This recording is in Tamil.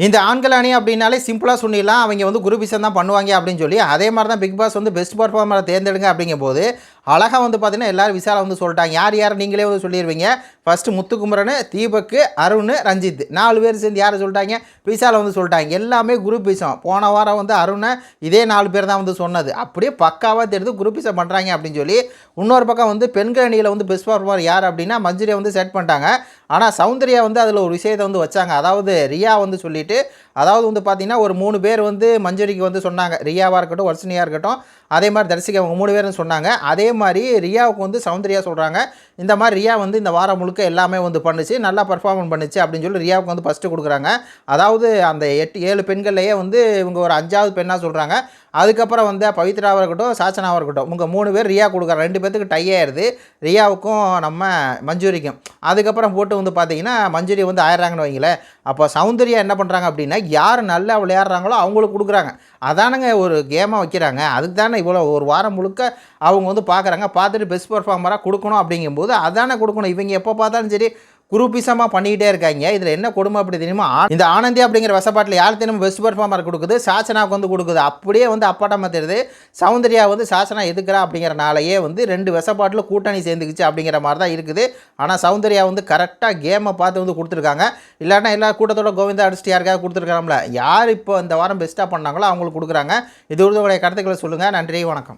இந்த ஆண்கள் அணி அப்படின்னாலே சிம்பிளாக சொன்னிடலாம், அவங்க வந்து குரூப்பிசம் தான் பண்ணுவாங்க அப்படின்னு சொல்லி, அதே மாதிரி தான் பிக் பாஸ் வந்து பெஸ்ட் பர்ஃபார்மரை தேர்ந்தெடுங்க அப்படிங்கும்போது அழகாக வந்து பார்த்தீங்கன்னா எல்லாரும் விசாலம் வந்து சொல்லிட்டாங்க. யார் யார் நீங்களே வந்து சொல்லிடுவீங்க. ஃபஸ்ட்டு முத்துக்குமரன், தீபக், அருண், ரஞ்சித் 4 பேர் சேர்ந்து யாரை சொல்லிட்டாங்க, விசாலம் வந்து சொல்லிட்டாங்க. எல்லாமே குரூப்பிசம். போன வாரம் வந்து அருணை இதே 4 பேர் தான் வந்து சொன்னது. அப்படியே பக்காவாக தெரியுது குரூப்பிசம் பண்ணுறாங்க அப்படின்னு சொல்லி. இன்னொரு பக்கம் வந்து பெண்கள் அணியில் வந்து பெஸ்ட் பர்ஃபார்மர் யார் அப்படின்னா மஞ்சுரியை வந்து செட் பண்ணிட்டாங்க. ஆனால் சௌந்தர்யா வந்து அதில் ஒரு விஷயத்தை வந்து வச்சாங்க. அதாவது ரியா வந்து சொல்லிவிட்டு, அதாவது வந்து பார்த்திங்கன்னா ஒரு 3 பேர் வந்து மஞ்சுரிக்கு வந்து சொன்னாங்க. ரியாவாக இருக்கட்டும், வர்ஷினியாக இருக்கட்டும், அதே மாதிரி தரிசிக்க அவங்க 3 பேரும் சொன்னாங்க. அதே மாதிரி ரியாவுக்கு வந்து சௌந்தர்யா சொல்கிறாங்க, இந்த மாதிரி ரியா வந்து இந்த வாரம் முழுக்க எல்லாமே வந்து பண்ணுச்சு, நல்லா பர்ஃபார்மன்ஸ் பண்ணுச்சு அப்படின்னு சொல்லி ரியாவுக்கு வந்து ஃபஸ்ட்டு கொடுக்குறாங்க. அதாவது அந்த 7 பெண்கள்லேயே வந்து இவங்க ஒரு 5வது பெண்ணாக சொல்கிறாங்க. அதுக்கப்புறம் வந்து பவித்ராவாக இருக்கட்டும், சாச்சனாவாக இருக்கட்டும், இவங்க 3 பேர் ரியா கொடுக்குறாங்க. 2 பேத்துக்கு டை ஆயிடுது, ரியாவுக்கும் நம்ம மஞ்சுரிக்கும். அதுக்கப்புறம் போட்டு வந்து பார்த்தீங்கன்னா மஞ்சுரி வந்து ஆயிடுறாங்கன்னு வைங்களேன். அப்போ சௌந்தர்யா என்ன பண்ணுறாங்க அப்படின்னா, யார் நல்லா விளையாடுறாங்களோ அவங்களுக்கு கொடுக்குறாங்க. அதானுங்க ஒரு கேமாக வைக்கிறாங்க. அதுக்கு தானே இவ்வளோ ஒரு வாரம் முழுக்க அவங்க வந்து பார்க்குறாங்க. பார்த்துட்டு பெஸ்ட் பர்ஃபார்மராக கொடுக்கணும் அப்படிங்கும்போது அதானே கொடுக்கணும். இவங்க எப்போ பார்த்தாலும் சரி குரூப்பிசமாக பண்ணிக்கிட்டே இருக்காங்க. இதில் என்ன கொடுமை அப்படி தெரியுமா, இந்த ஆனந்தி அப்படிங்கிற வசப்பாட்டில் யார் தெரியுமா பெஸ்ட் பர்ஃபார்மர் கொடுக்குது, சாச்சனாவுக்கு வந்து கொடுக்குது. அப்படியே வந்து அப்பாட்டமாக தெரியுது சௌந்தர்யா வந்து சாச்சனா எதுக்குறா அப்படிங்கிறனாலேயே வந்து 2 வசப்பாட்டில் கூட்டணி சேர்ந்துக்குச்சு அப்படிங்கிற மாதிரி தான் இருக்குது. ஆனால் சௌந்தர்யா வந்து கரெக்டாக கேமை பார்த்து வந்து கொடுத்துருக்காங்க. இல்லாட்டா எல்லா கூட்டத்தோட கோவிந்தா அடிச்சுட்டு யாருக்காக கொடுத்துருக்காங்களா, யார் இப்போ இந்த வாரம் பெஸ்ட்டாக பண்ணாங்களோ அவங்களுக்கு கொடுக்குறாங்க. இது உங்களுடைய கருத்துக்களை சொல்லுங்கள். நன்றி, வணக்கம்.